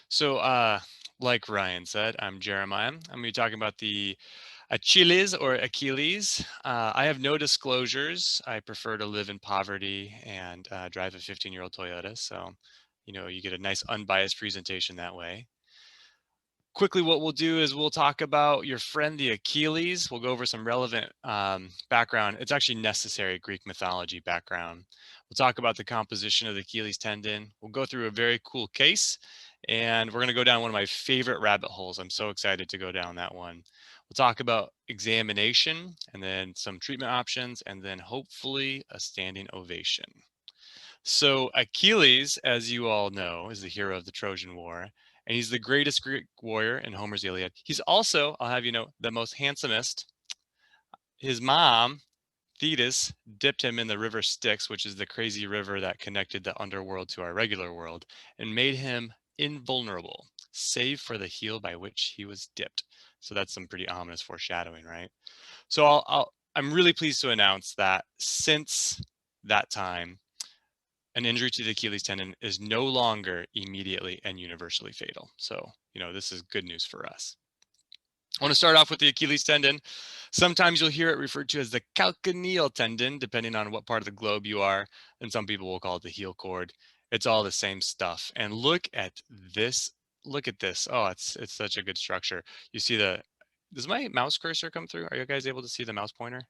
So, like Ryan said, I'm Jeremiah. I'm going to be talking about the Achilles or Achilles. I have no disclosures. I prefer to live in poverty and drive a 15-year-old Toyota. So, you get a nice unbiased presentation that way. Quickly, what we'll do is we'll talk about your friend, the Achilles. We'll go over some relevant background. It's actually necessary Greek mythology background. We'll talk about the composition of the Achilles tendon. We'll go through a very cool case, and we're going to go down one of my favorite rabbit holes. I'm so excited to go down that one. We'll talk about examination and then some treatment options, and then hopefully a standing ovation. So Achilles, as you all know, is the hero of the Trojan War, and he's the greatest Greek warrior in Homer's Iliad. He's also, I'll have you know, the most handsomest. His mom, Thetis, dipped him in the river Styx, which is the crazy river that connected the underworld to our regular world, and made him invulnerable, save for the heel by which he was dipped. So that's some pretty ominous foreshadowing, right? So I'm really pleased to announce that since that time, an injury to the Achilles tendon is no longer immediately and universally fatal. So, this is good news for us. I want to start off with the Achilles tendon. Sometimes you'll hear it referred to as the calcaneal tendon, depending on what part of the globe you are, and some people will call it the heel cord. It's all the same stuff. And look at this. Look at this. Oh, it's such a good structure. You see does my mouse cursor come through? Are you guys able to see the mouse pointer?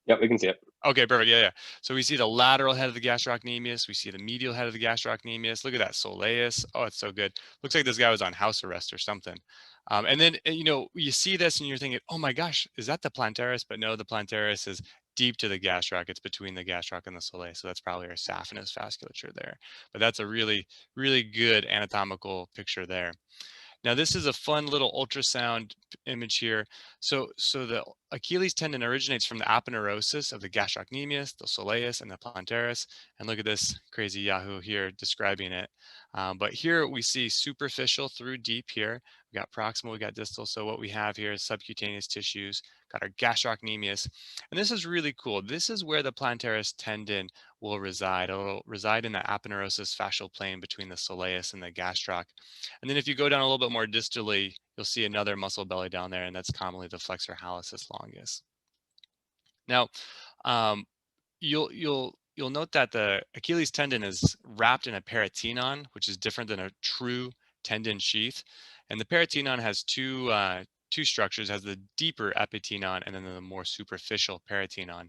Yep, we can see it. Okay, perfect. Yeah, yeah. So we see the lateral head of the gastrocnemius. We see the medial head of the gastrocnemius. Look at that soleus. Oh, it's so good. Looks like this guy was on house arrest or something. And then, you see this and you're thinking, oh my gosh, is that the plantaris? But no, the plantaris is deep to the gastroc. It's between the gastroc and the soleus. So that's probably our saphenous vasculature there. But that's a really, really good anatomical picture there. Now, this is a fun little ultrasound image here. So the Achilles tendon originates from the aponeurosis of the gastrocnemius, the soleus, and the plantaris. And look at this crazy Yahoo here describing it. But here we see superficial through deep here. We got proximal, we got distal. So what we have here is subcutaneous tissues, got our gastrocnemius. And this is really cool. This is where the plantaris tendon will reside. It'll reside in the aponeurosis fascial plane between the soleus and the gastroc. And then if you go down a little bit more distally, you'll see another muscle belly down there, and that's commonly the flexor hallucis longus. Now, um, you'll note that the Achilles tendon is wrapped in a peritoneum, which is different than a true tendon sheath. And the peritoneum has two structures, has the deeper epitenon and then the more superficial peritoneum.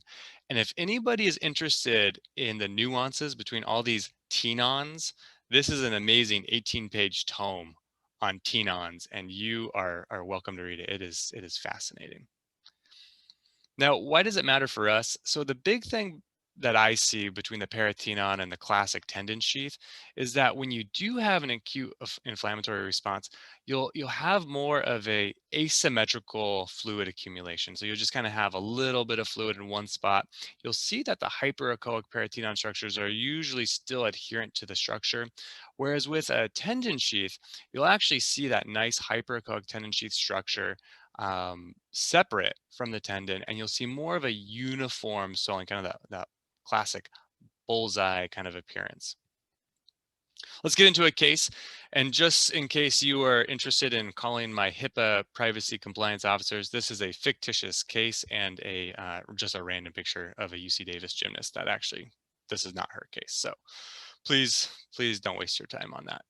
And if anybody is interested in the nuances between all these tenons, this is an amazing 18-page tome on tenons, and you are welcome to read it. It is fascinating. Now, why does it matter for us? So the big thing that I see between the peritoneum and the classic tendon sheath is that when you do have an acute inflammatory response, you'll have more of a asymmetrical fluid accumulation. So you'll just kind of have a little bit of fluid in one spot. You'll see that the hyperechoic peritoneum structures are usually still adherent to the structure, whereas with a tendon sheath, you'll actually see that nice hyperechoic tendon sheath structure separate from the tendon, and you'll see more of a uniform swelling, kind of that classic bullseye kind of appearance. Let's get into a case. And just in case you are interested in calling my HIPAA privacy compliance officers, this is a fictitious case and just a random picture of a UC Davis gymnast that actually, this is not her case. So please don't waste your time on that.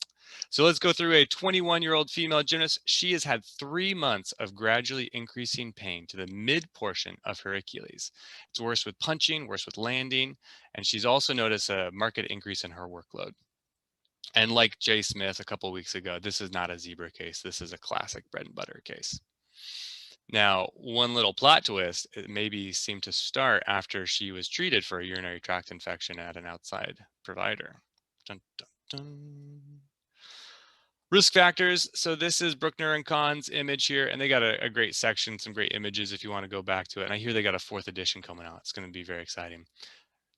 So let's go through a 21-year-old female gymnast. She has had 3 months of gradually increasing pain to the mid portion of her Achilles. It's worse with punching, worse with landing, and she's also noticed a marked increase in her workload. And like Jay Smith a couple weeks ago, this is not a zebra case. This is a classic bread and butter case. Now, one little plot twist, it maybe seemed to start after she was treated for a urinary tract infection at an outside provider. Dun, dun, dun. Risk factors. So this is Bruckner and Kahn's image here, and they got a great section, some great images if you want to go back to it. And I hear they got a 4th edition coming out. It's going to be very exciting.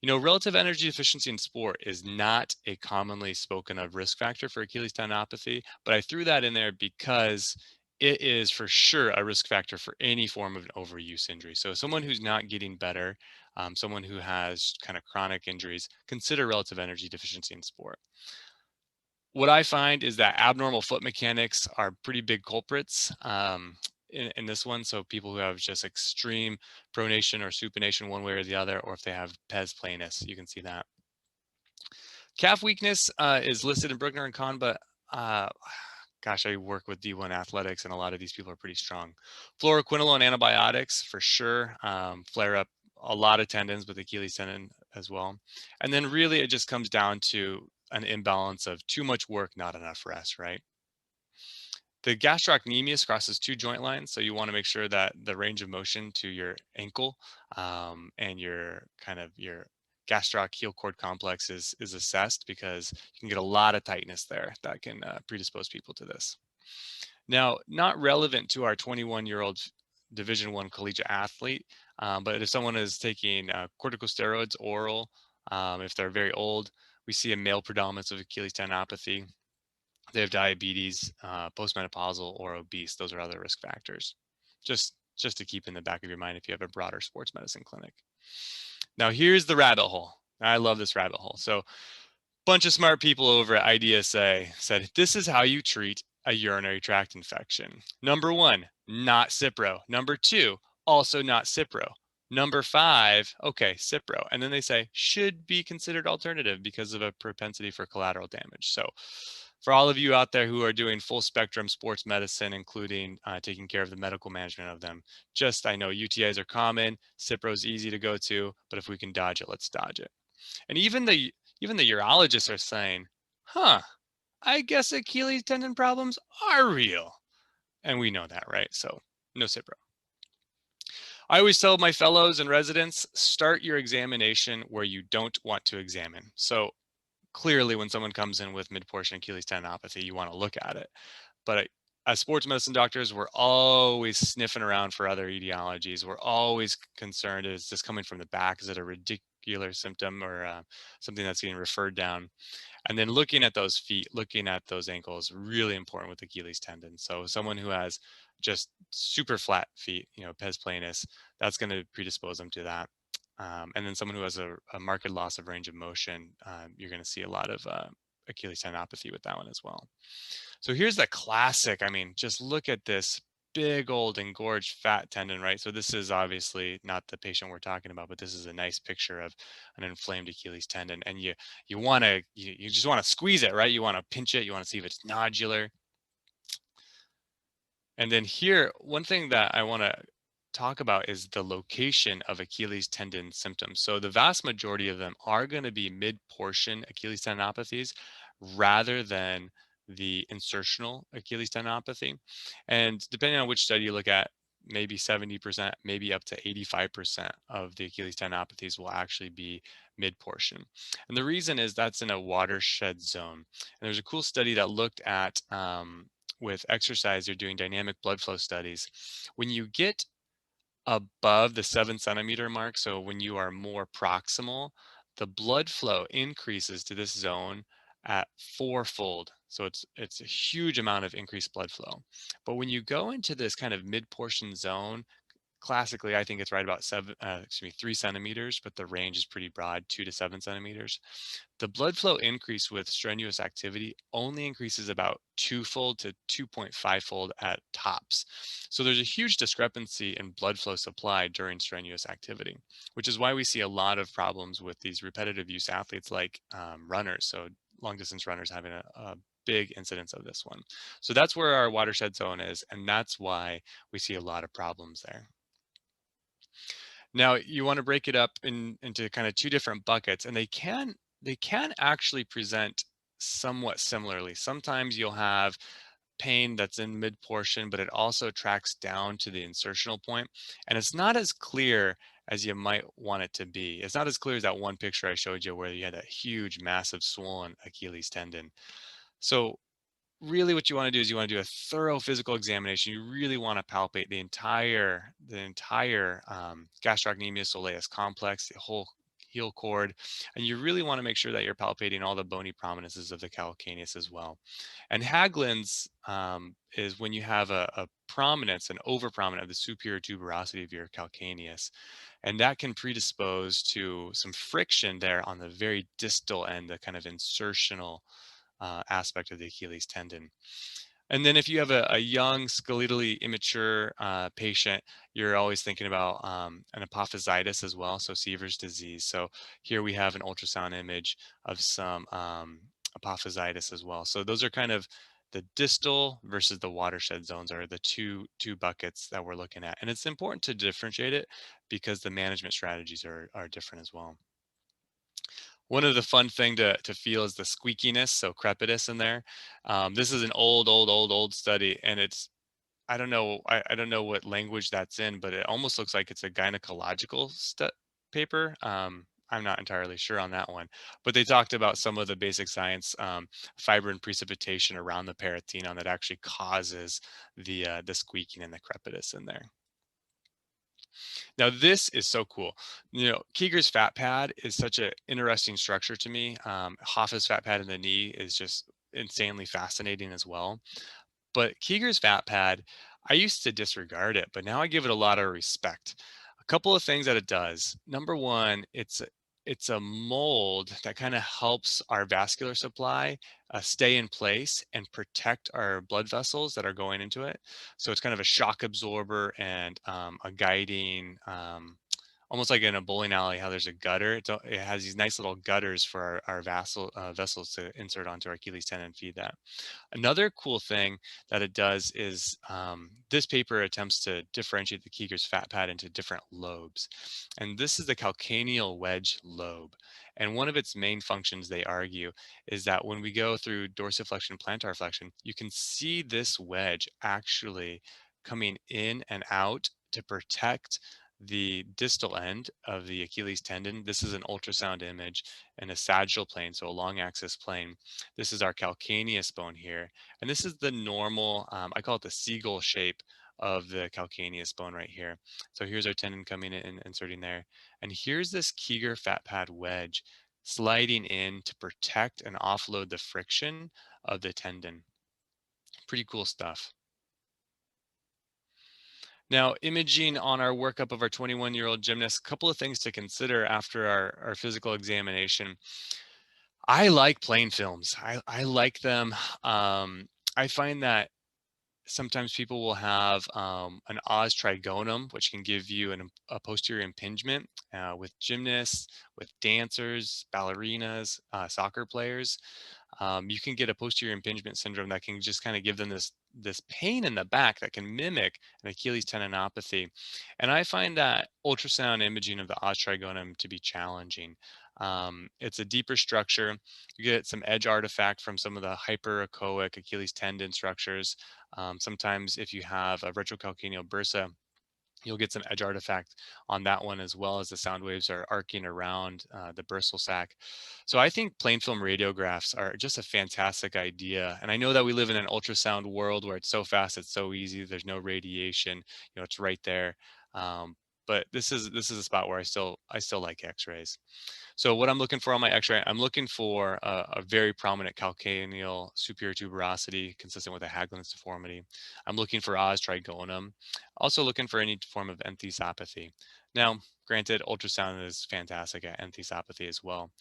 Relative energy deficiency in sport is not a commonly spoken of risk factor for Achilles tendinopathy, but I threw that in there because it is for sure a risk factor for any form of an overuse injury. So someone who's not getting better, someone who has kind of chronic injuries, consider relative energy deficiency in sport. What I find is that abnormal foot mechanics are pretty big culprits in this one. So people who have just extreme pronation or supination one way or the other, or if they have pes planus, you can see that. Calf weakness is listed in Bruckner and Kahn, but uh, gosh, I work with D1 athletics, and a lot of these people are pretty strong. Fluoroquinolone antibiotics for sure flare up a lot of tendons with Achilles tendon as well. And then really it just comes down to an imbalance of too much work, not enough rest, right? The gastrocnemius crosses two joint lines, so you want to make sure that the range of motion to your ankle and your kind of your gastroc heel cord complex is assessed, because you can get a lot of tightness there that can predispose people to this. Now, not relevant to our 21-year-old Division One collegiate athlete, but if someone is taking corticosteroids oral, if they're very old, we see a male predominance of Achilles tendinopathy. They have diabetes, postmenopausal, or obese. Those are other risk factors. Just to keep in the back of your mind if you have a broader sports medicine clinic. Now, here's the rabbit hole. I love this rabbit hole. So, bunch of smart people over at IDSA said, this is how you treat a urinary tract infection. Number one, not Cipro. Number two, also not Cipro. Number five, okay, Cipro. And then they say, should be considered alternative because of a propensity for collateral damage. So for all of you out there who are doing full spectrum sports medicine, including taking care of the medical management of them, I know UTIs are common, Cipro is easy to go to, but if we can dodge it, let's dodge it. And even the urologists are saying, huh, I guess Achilles tendon problems are real. And we know that, right? So no Cipro. I always tell my fellows and residents, start your examination where you don't want to examine. So clearly when someone comes in with mid-portion Achilles tendinopathy, you want to look at it. But as sports medicine doctors, we're always sniffing around for other etiologies. We're always concerned, is this coming from the back? Is it a radicular symptom or something that's getting referred down? And then looking at those feet, looking at those ankles, really important with Achilles tendon. So someone who has just super flat feet, pes planus, that's going to predispose them to that. And then someone who has a marked loss of range of motion, you're going to see a lot of Achilles tendinopathy with that one as well. So here's the classic. I mean, just look at this big old engorged fat tendon, right? So this is obviously not the patient we're talking about, but this is a nice picture of an inflamed Achilles tendon. And you just want to squeeze it, right? You want to pinch it. You want to see if it's nodular. And then here, one thing that I want to talk about is the location of Achilles tendon symptoms. So the vast majority of them are going to be mid-portion Achilles tendinopathies rather than the insertional Achilles tendinopathy. And depending on which study you look at, maybe 70%, maybe up to 85% of the Achilles tendinopathies will actually be mid-portion. And the reason is that's in a watershed zone. And there's a cool study that looked at with exercise, they're doing dynamic blood flow studies. When you get above the 7 centimeter mark, so when you are more proximal, the blood flow increases to this zone at fourfold. So it's a huge amount of increased blood flow. But when you go into this kind of mid-portion zone, classically, I think it's right about 3 centimeters, but the range is pretty broad, 2 to 7 centimeters. The blood flow increase with strenuous activity only increases about twofold to 2.5-fold at tops. So there's a huge discrepancy in blood flow supply during strenuous activity, which is why we see a lot of problems with these repetitive use athletes like runners. So long distance runners having a big incidence of this one. So that's where our watershed zone is, and that's why we see a lot of problems there. Now you want to break it up into kind of two different buckets, and they can actually present somewhat similarly. Sometimes you'll have pain that's in mid portion, but it also tracks down to the insertional point, and it's not as clear as you might want it to be. It's not as clear as that one picture I showed you where you had that huge, massive, swollen Achilles tendon. So really what you want to do is you want to do a thorough physical examination. You really want to palpate the entire gastrocnemius soleus complex, the whole heel cord, and you really want to make sure that you're palpating all the bony prominences of the calcaneus as well. And Haglunds is when you have a prominence, an overprominent of the superior tuberosity of your calcaneus, and that can predispose to some friction there on the very distal end, the kind of insertional aspect of the Achilles tendon. And then if you have a young, skeletally immature patient, you're always thinking about an apophysitis as well, so Sever's disease. So here we have an ultrasound image of some apophysitis as well. So those are kind of the distal versus the watershed zones are the two buckets that we're looking at. And it's important to differentiate it because the management strategies are different as well. One of the fun thing to feel is the squeakiness, so crepitus in there. This is an old study, and it's I don't know what language that's in, but it almost looks like it's a gynecological paper. I'm not entirely sure on that one, but they talked about some of the basic science, fibrin precipitation around the peritoneum that actually causes the squeaking and the crepitus in there. Now this is so cool. You know, Keeger's fat pad is such an interesting structure to me. Hoffa's fat pad in the knee is just insanely fascinating as well. But Keeger's fat pad, I used to disregard it, but now I give it a lot of respect. A couple of things that it does. Number one, it's a mold that kind of helps our vascular supply stay in place and protect our blood vessels that are going into it. So it's kind of a shock absorber and a guiding, almost like in a bowling alley, how there's a gutter. It has these nice little gutters for our vessels to insert onto our Achilles tendon and feed that. Another cool thing that it does is this paper attempts to differentiate the Keeger's fat pad into different lobes. And this is the calcaneal wedge lobe. And one of its main functions, they argue, is that when we go through dorsiflexion, plantar flexion, you can see this wedge actually coming in and out to protect the distal end of the Achilles tendon. This is an ultrasound image in a sagittal plane, so a long axis plane. This is our calcaneus bone here. And this is the normal, I call it the seagull shape of the calcaneus bone right here. So here's our tendon coming in and inserting there. And here's this Keeger fat pad wedge sliding in to protect and offload the friction of the tendon. Pretty cool stuff. Now, imaging on our workup of our 21-year-old gymnast, a couple of things to consider after our physical examination. I like plain films. I like them. I find that sometimes people will have an os trigonum, which can give you a posterior impingement with gymnasts, with dancers, ballerinas, soccer players. You can get a posterior impingement syndrome that can just kind of give them this pain in the back that can mimic an Achilles tendinopathy. And I find that ultrasound imaging of the os trigonum to be challenging. It's a deeper structure. You get some edge artifact from some of the hyperechoic Achilles tendon structures. Sometimes if you have a retrocalcaneal bursa, you'll get some edge artifact on that one as well as the sound waves are arcing around the bursal sac. So I think plain film radiographs are just a fantastic idea. And I know that we live in an ultrasound world where it's so fast, it's so easy. There's no radiation, you know, it's right there. But this is a spot where I still like X-rays. So what I'm looking for on my X-ray, I'm looking for a very prominent calcaneal superior tuberosity consistent with a Haglunds deformity. I'm looking for os trigonum. Also looking for any form of enthesopathy. Now, granted, ultrasound is fantastic at enthesopathy as well.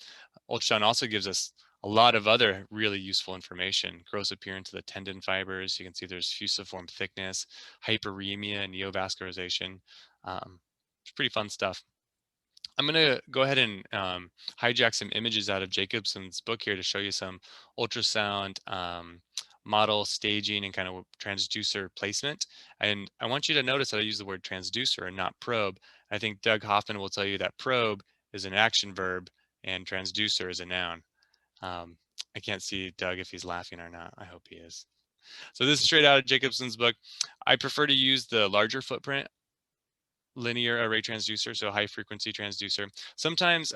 Ultrasound also gives us a lot of other really useful information. Gross appearance of the tendon fibers. You can see there's fusiform thickness, hyperemia, neovascularization. It's pretty fun stuff. I'm going to go ahead and hijack some images out of Jacobson's book here to show you some ultrasound model staging and kind of transducer placement. And I want you to notice that I use the word transducer and not probe. I think Doug Hoffman will tell you that probe is an action verb and transducer is a noun. Um, I can't see Doug if he's laughing or not. I hope he is. So this is straight out of Jacobson's book. I prefer to use the larger footprint linear array transducer, so high frequency transducer. Sometimes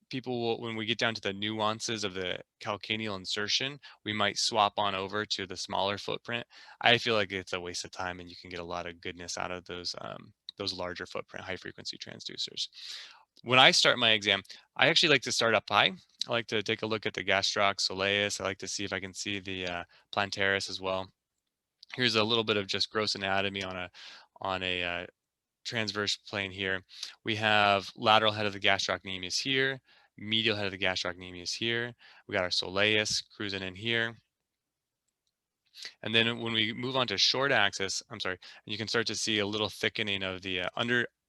people will, when we get down to the nuances of the calcaneal insertion, we might swap on over to the smaller footprint. I feel like it's a waste of time and you can get a lot of goodness out of those larger footprint high frequency transducers. When I start my exam, I actually like to start up high. I like to take a look at the gastroc soleus. I like to see if I can see the plantaris as well. Here's a little bit of just gross anatomy on a transverse plane here. We have lateral head of the gastrocnemius here, medial head of the gastrocnemius here. We got our soleus cruising in here. And then when we move on to short axis, I'm sorry, you can start to see a little thickening of the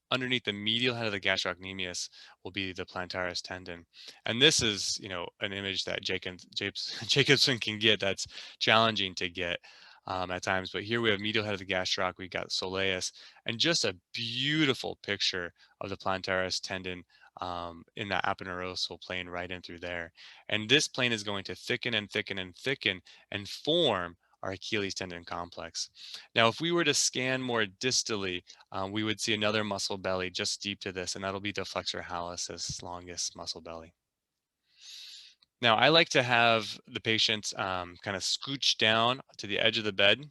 underneath the medial head of the gastrocnemius will be the plantaris tendon. And this is, an image that Jacobson can get that's challenging to get at times. But here we have medial head of the gastroc, we got soleus, and just a beautiful picture of the plantaris tendon in that aponeurosa plane right in through there. And this plane is going to thicken and thicken and thicken and form our Achilles tendon complex. Now, if we were to scan more distally, we would see another muscle belly just deep to this, and that'll be the flexor hallucis longus muscle belly. Now, I like to have the patient kind of scooch down to the edge of the bed,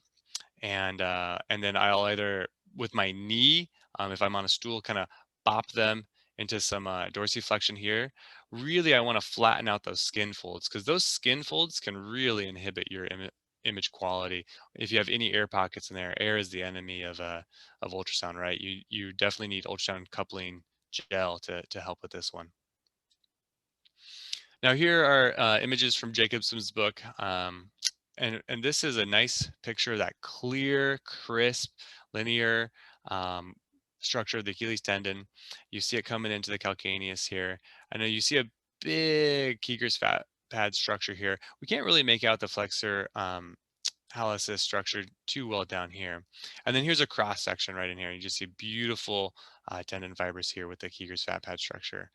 and then I'll either with my knee, if I'm on a stool, kind of bop them into some dorsiflexion here. Really, I want to flatten out those skin folds because those skin folds can really inhibit your image quality. If you have any air pockets in there, air is the enemy of ultrasound, right? You definitely need ultrasound coupling gel to help with this one. Now here are images from Jacobson's book, and this is a nice picture of that clear, crisp, linear structure of the Achilles tendon. You see it coming into the calcaneus here. I know you see a big Kager's fat pad structure here. We can't really make out the flexor hallucis structure too well down here. And then here's a cross section right in here. You just see beautiful tendon fibers here with the Kager's fat pad structure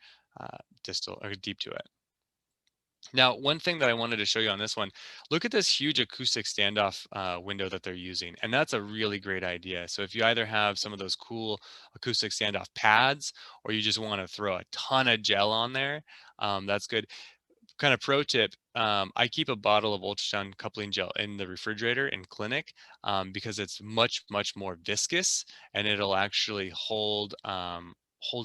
distal or deep to it. Now, one thing that I wanted to show you on this one, look at this huge acoustic standoff window that they're using. And that's a really great idea. So if you either have some of those cool acoustic standoff pads, or you just want to throw a ton of gel on there, that's good. Kind of pro tip, I keep a bottle of ultrasound coupling gel in the refrigerator in clinic because it's much, much more viscous, and it'll actually hold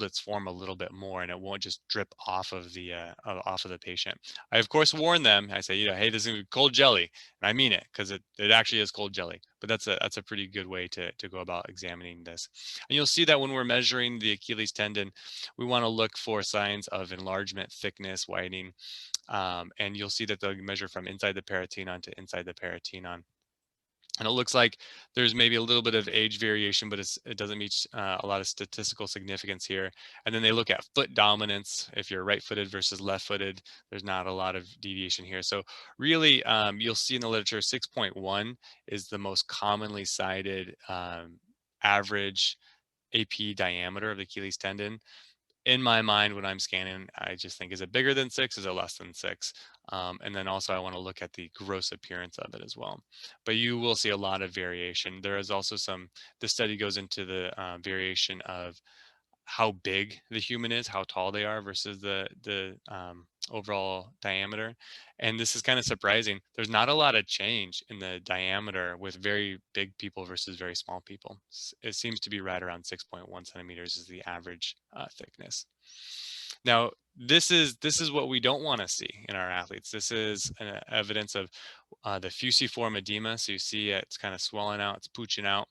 its form a little bit more, and it won't just drip off of the patient. I of course warn them. I say, hey, this is cold jelly, and I mean it because it actually is cold jelly. But that's a pretty good way to go about examining this. And you'll see that when we're measuring the Achilles tendon, we want to look for signs of enlargement, thickness, widening, and you'll see that they'll measure from inside the peritoneum to inside the peritoneum. And it looks like there's maybe a little bit of age variation, but it doesn't meet a lot of statistical significance here. And then they look at foot dominance. If you're right-footed versus left-footed, there's not a lot of deviation here. So really, you'll see in the literature, 6.1 is the most commonly cited average AP diameter of the Achilles tendon. In my mind, when I'm scanning, I just think, is it bigger than 6? Is it less than 6? And then also I want to look at the gross appearance of it as well. But you will see a lot of variation. There is also the study goes into the variation of how big the human is, how tall they are versus the overall diameter. And this is kind of surprising. There's not a lot of change in the diameter with very big people versus very small people. It seems to be right around 6.1 centimeters is the average thickness. Now, this is what we don't want to see in our athletes. This is evidence of the fusiform edema. So you see it's kind of swelling out, it's pooching out.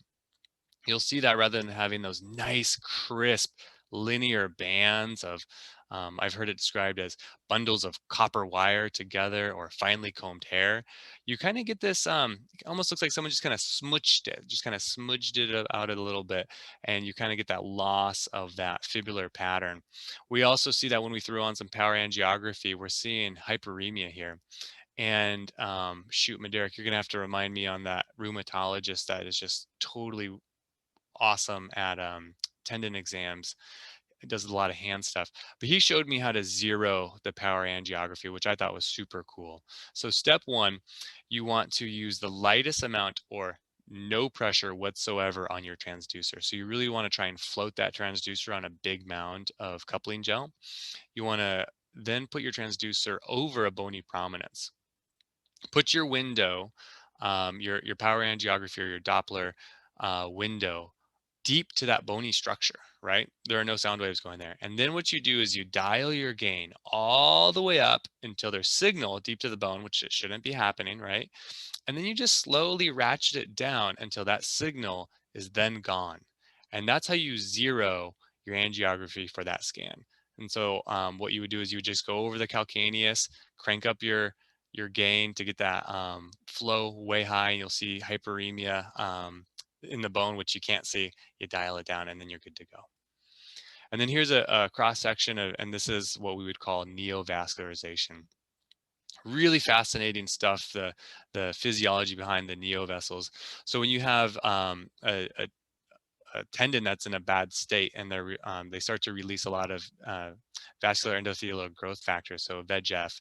You'll see that rather than having those nice, crisp, linear bands of, I've heard it described as bundles of copper wire together or finely combed hair. You kind of get this, it almost looks like someone just kind of smooched it, just kind of smudged it out a little bit. And you kind of get that loss of that fibular pattern. We also see that when we throw on some power angiography, we're seeing hyperemia here. And shoot, Maderick, you're gonna have to remind me on that rheumatologist that is just totally awesome at tendon exams. It does a lot of hand stuff, but he showed me how to zero the power angiography, which I thought was super cool. So step one, you want to use the lightest amount or no pressure whatsoever on your transducer. So you really want to try and float that transducer on a big mound of coupling gel. You want to then put your transducer over a bony prominence. Put your window, your power angiography or your Doppler window deep to that bony structure, right? There are no sound waves going there. And then what you do is you dial your gain all the way up until there's signal deep to the bone, which it shouldn't be happening, right? And then you just slowly ratchet it down until that signal is then gone. And that's how you zero your angiography for that scan. And so what you would do is you would just go over the calcaneus, crank up your gain to get that flow way high, and you'll see hyperemia in the bone, which you can't see. You dial it down, and then you're good to go. And then here's a cross section of, and this is what we would call neovascularization. Really fascinating stuff, the physiology behind the neovessels. So when you have a tendon that's in a bad state, and they start to release a lot of vascular endothelial growth factors, so VEGF,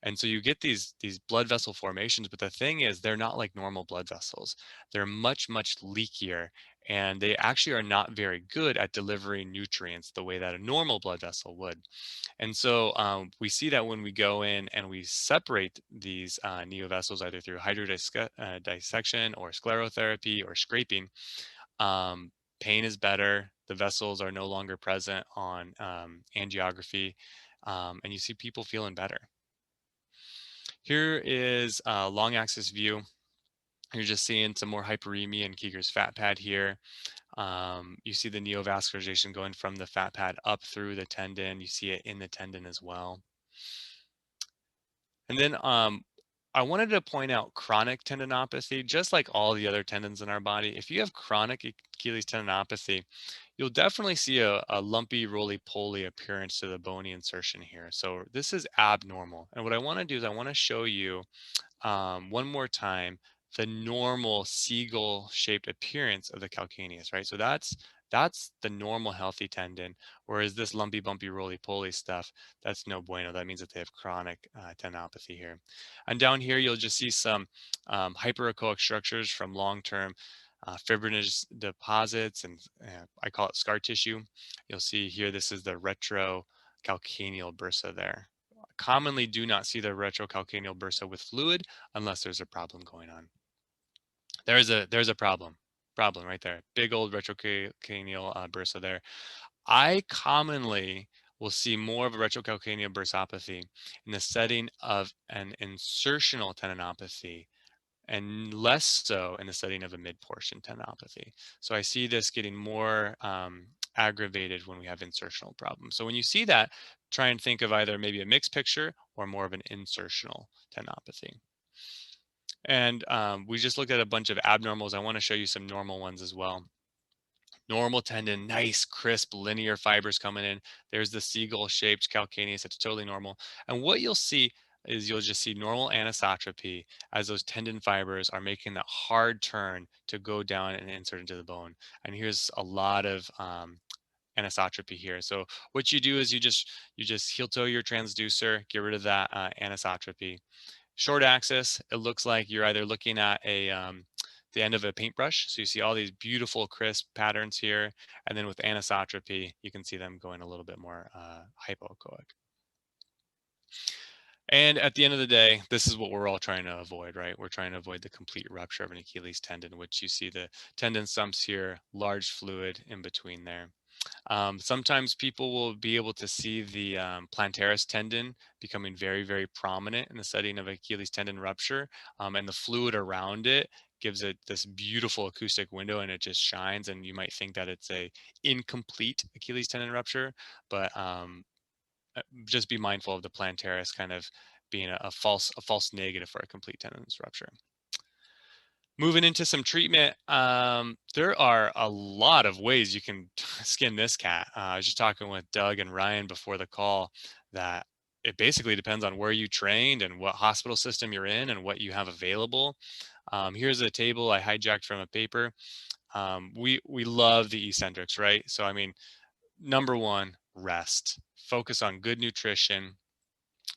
and so you get these blood vessel formations. But the thing is, they're not like normal blood vessels. They're much leakier, and they actually are not very good at delivering nutrients the way that a normal blood vessel would. And so we see that when we go in and we separate these neovessels, either through hydrodissection or sclerotherapy or scraping, um, pain is better. The vessels are no longer present on angiography, and you see people feeling better. Here is a long axis view. You're just seeing some more hyperemia in Kager's fat pad here. You see the neovascularization going from the fat pad up through the tendon. You see it in the tendon as well. And then I wanted to point out chronic tendinopathy. Just like all the other tendons in our body, if you have chronic Achilles tendinopathy, you'll definitely see a lumpy, roly-poly appearance to the bony insertion here. So this is abnormal. And what I want to do is I want to show you one more time the normal seagull-shaped appearance of the calcaneus, right? So that's the normal healthy tendon, whereas this lumpy, bumpy, roly-poly stuff, that's no bueno. That means that they have chronic tendinopathy here. And down here, you'll just see some hyperechoic structures from long-term fibrinous deposits, and I call it scar tissue. You'll see here, this is the retrocalcaneal bursa there. Commonly do not see the retrocalcaneal bursa with fluid unless there's a problem going on. There's a problem right there. Big old retrocalcaneal bursa there. I commonly will see more of a retrocalcaneal bursopathy in the setting of an insertional tendinopathy, and less so in the setting of a mid-portion tendinopathy. So I see this getting more aggravated when we have insertional problems. So when you see that, try and think of either maybe a mixed picture or more of an insertional tendinopathy. And we just looked at a bunch of abnormals. I want to show you some normal ones as well. Normal tendon, nice, crisp, linear fibers coming in. There's the seagull-shaped calcaneus. It's totally normal. And what you'll see is you'll just see normal anisotropy as those tendon fibers are making that hard turn to go down and insert into the bone. And here's a lot of anisotropy here. So what you do is you just heel toe your transducer, get rid of that anisotropy. Short axis, it looks like you're either looking at the end of a paintbrush. So you see all these beautiful crisp patterns here. And then with anisotropy, you can see them going a little bit more hypoechoic. And at the end of the day, this is what we're all trying to avoid, right? We're trying to avoid the complete rupture of an Achilles tendon, which you see the tendon stumps here, large fluid in between there. Sometimes people will be able to see the plantaris tendon becoming very prominent in the setting of Achilles tendon rupture, and the fluid around it gives it this beautiful acoustic window, and it just shines, and you might think that it's a incomplete Achilles tendon rupture, but just be mindful of the plantaris kind of being a false negative for a complete tendonous rupture. Moving into some treatment, there are a lot of ways you can skin this cat. I was just talking with Doug and Ryan before the call that it basically depends on where you trained and what hospital system you're in and what you have available. Here's a table I hijacked from a paper. We love the eccentrics, right? So I mean, number one, rest. Focus on good nutrition,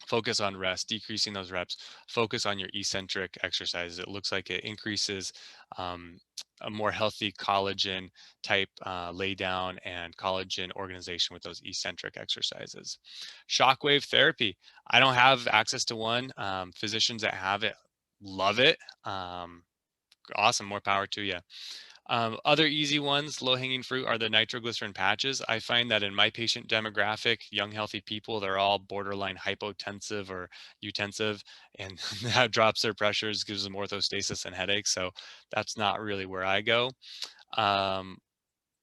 focus on rest, decreasing those reps, focus on your eccentric exercises. It looks like it increases um, a more healthy collagen type lay down and collagen organization with those eccentric exercises. Shockwave therapy. I don't have access to one. Physicians that have it love it. Awesome, more power to you. Other easy ones, low-hanging fruit, are the nitroglycerin patches. I find that in my patient demographic, young, healthy people, they're all borderline hypotensive or eutensive, and that drops their pressures, gives them orthostasis and headaches. So that's not really where I go. Um,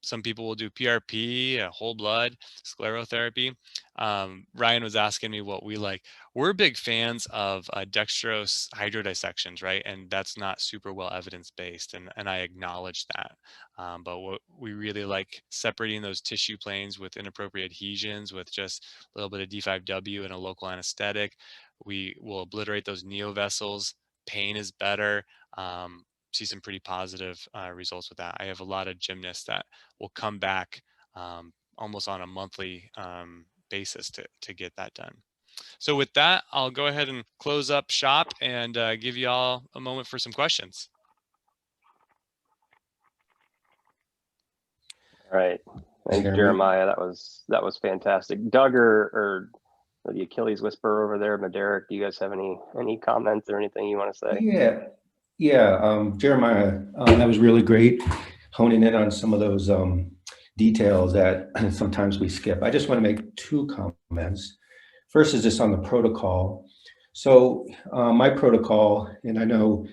Some people will do PRP, whole blood, sclerotherapy. Ryan was asking me what we like. We're big fans of dextrose hydrodissections, right? And that's not super well evidence-based, and I acknowledge that. But what we really like separating those tissue planes with inappropriate adhesions with just a little bit of D5W and a local anesthetic. We will obliterate those neovessels. Pain is better. See some pretty positive results with that. I have a lot of gymnasts that will come back almost on a monthly basis to get that done. So with that, I'll go ahead and close up shop and give you all a moment for some questions. All right. Thanks, Jeremiah. That was fantastic. Doug or the Achilles Whisperer over there, Derek, do you guys have any comments or anything you want to say? Yeah. Jeremiah, that was really great, honing in on some of those details that sometimes we skip. I just want to make two comments. First is just on the protocol. So my protocol, and I know,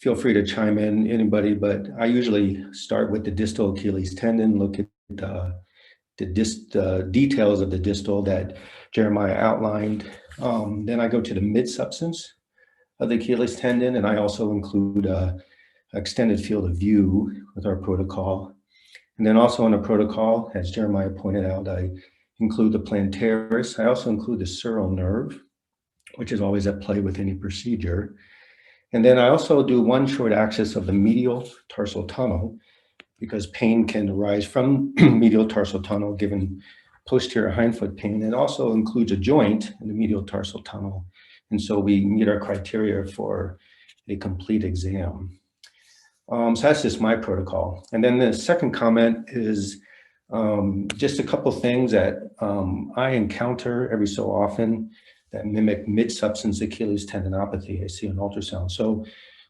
feel free to chime in, anybody, but I usually start with the distal Achilles tendon, look at the details of the distal that Jeremiah outlined. Then I go to the mid-substance of the Achilles tendon, and I also include extended field of view with our protocol. And then also in the protocol, as Jeremiah pointed out, I include the plantaris. I also include the sural nerve, which is always at play with any procedure. And then I also do one short axis of the medial tarsal tunnel, because pain can arise from medial tarsal tunnel given posterior hindfoot pain. It also includes a joint in the medial tarsal tunnel. And so we meet our criteria for a complete exam. So that's just my protocol. And then the second comment is just a couple things that I encounter every so often that mimic mid-substance Achilles tendinopathy I see on ultrasound. So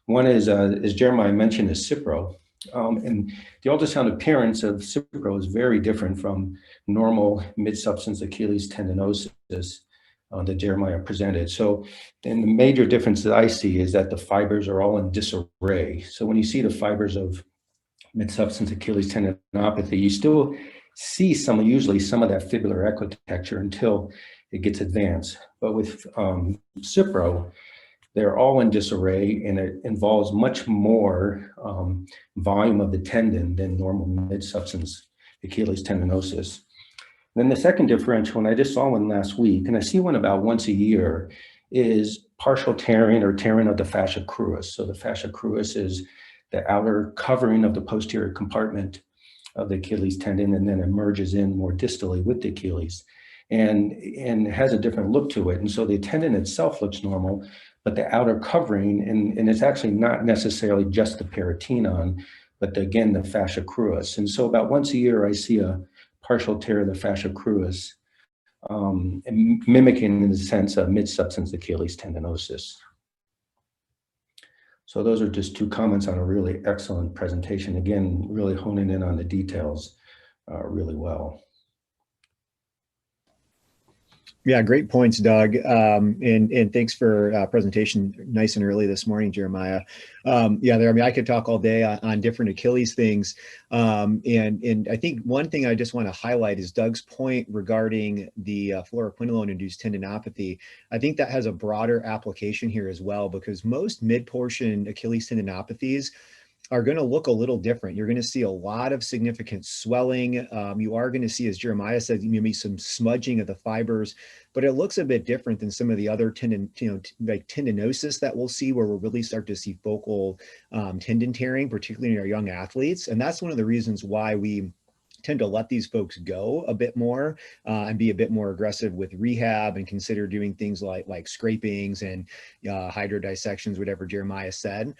one is, as Jeremiah mentioned, is Cipro. And the ultrasound appearance of Cipro is very different from normal mid-substance Achilles tendinosis that Jeremiah presented. So, and the major difference that I see is that the fibers are all in disarray. So when you see the fibers of mid-substance Achilles tendinopathy, you still see usually some of that fibular ecotexture until it gets advanced. But with Cipro, they're all in disarray, and it involves much more volume of the tendon than normal mid-substance Achilles tendinosis. Then the second differential, and I just saw one last week, and I see one about once a year, is partial tearing or tearing of the fascia cruis. So the fascia cruis is the outer covering of the posterior compartment of the Achilles tendon, and then emerges in more distally with the Achilles. And it has a different look to it. And so the tendon itself looks normal, but the outer covering, and it's actually not necessarily just the peritoneum, but again, the fascia cruis. And so about once a year, I see a partial tear of the fascia cruis, mimicking in the sense of mid-substance Achilles tendinosis. So those are just two comments on a really excellent presentation. Again, really honing in on the details really well. Yeah, great points, Doug. And thanks for presentation nice and early this morning, Jeremiah. I mean, I could talk all day on different Achilles things. And I think one thing I just want to highlight is Doug's point regarding the fluoroquinolone-induced tendinopathy. I think that has a broader application here as well, because most mid-portion Achilles tendinopathies are going to look a little different. You're going to see a lot of significant swelling. You are going to see, as Jeremiah said, maybe some smudging of the fibers, but it looks a bit different than some of the other like tendinosis that we'll see, where we'll really start to see focal tendon tearing, particularly in our young athletes. And that's one of the reasons why we tend to let these folks go a bit more and be a bit more aggressive with rehab and consider doing things like scrapings and hydrodissections, whatever Jeremiah said.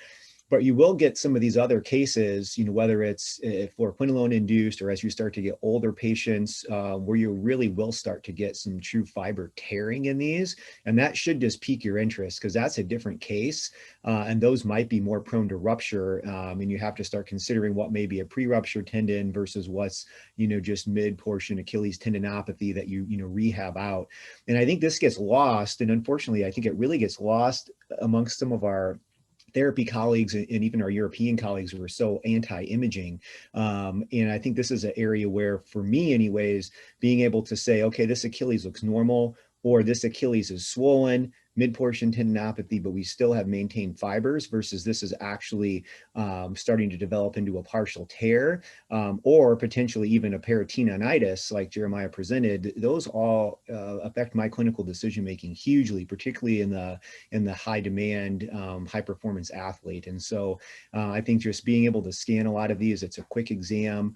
But you will get some of these other cases, whether it's fluoroquinolone induced or as you start to get older patients, where you really will start to get some true fiber tearing in these. And that should just pique your interest, because that's a different case. And those might be more prone to rupture. And you have to start considering what may be a pre-rupture tendon versus what's, just mid-portion Achilles tendinopathy that you rehab out. And I think this gets lost. And unfortunately, I think it really gets lost amongst some of our therapy colleagues and even our European colleagues were so anti-imaging. And I think this is an area where, for me anyways, being able to say, okay, this Achilles looks normal, or this Achilles is swollen, mid-portion tendinopathy, but we still have maintained fibers, versus this is actually starting to develop into a partial tear, or potentially even a peritendinitis like Jeremiah presented. Those all affect my clinical decision-making hugely, particularly in the high demand, high performance athlete. And so I think just being able to scan a lot of these, it's a quick exam.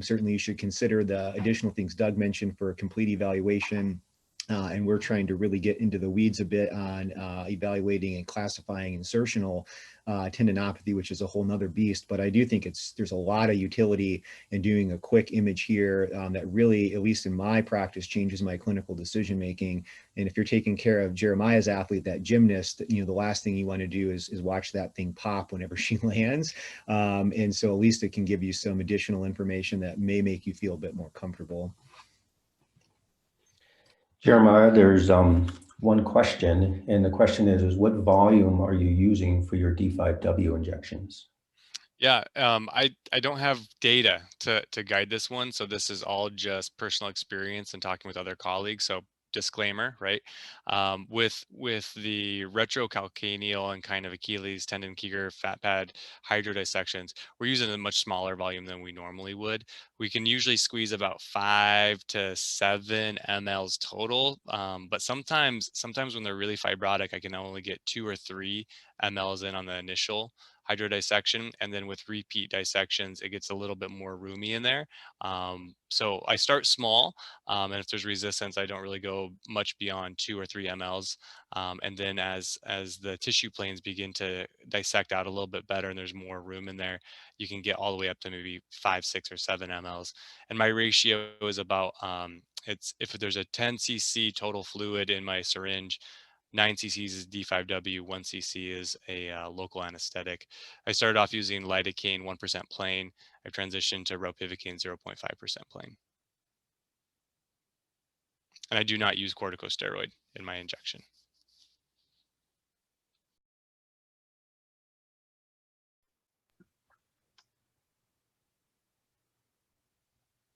Certainly you should consider the additional things Doug mentioned for a complete evaluation. And we're trying to really get into the weeds a bit on evaluating and classifying insertional tendinopathy, which is a whole nother beast. But I do think there's a lot of utility in doing a quick image here that really, at least in my practice, changes my clinical decision making. And if you're taking care of Jeremiah's athlete, that gymnast, the last thing you want to do is watch that thing pop whenever she lands. And so at least it can give you some additional information that may make you feel a bit more comfortable. Jeremiah, there's one question, and the question is what volume are you using for your D5W injections? Yeah, I don't have data to guide this one, so this is all just personal experience and talking with other colleagues. So disclaimer, right? With the retrocalcaneal and kind of Achilles tendon Kager fat pad hydrodissections, we're using a much smaller volume than we normally would. We can usually squeeze about 5 to 7 mLs total, but sometimes when they're really fibrotic, I can only get 2 or 3 mLs in on the initial hydrodissection, and then with repeat dissections, it gets a little bit more roomy in there. So I start small, and if there's resistance, I don't really go much beyond 2 or 3 mLs. And then as the tissue planes begin to dissect out a little bit better and there's more room in there, you can get all the way up to maybe 5, 6, or 7 mLs. And my ratio is about, if there's a 10 cc total fluid in my syringe, 9 cc's is D5W, 1 cc is a local anesthetic. I started off using lidocaine 1% plain. I transitioned to ropivacaine 0.5% plain. And I do not use corticosteroid in my injection.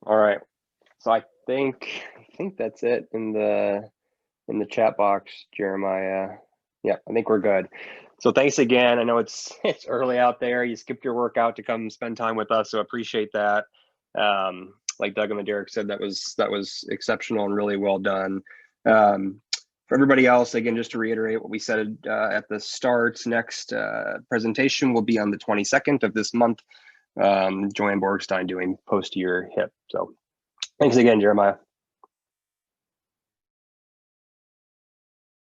All right. So I think that's it in the chat box, Jeremiah. Yeah, I think we're good. So thanks again. I know it's early out there. You skipped your workout to come spend time with us, so appreciate that. Like Doug and Derek said, that was exceptional and really well done. For everybody else, again, just to reiterate what we said at the start, next presentation will be on the 22nd of this month. Joanne Borgstein doing posterior hip. So thanks again, Jeremiah.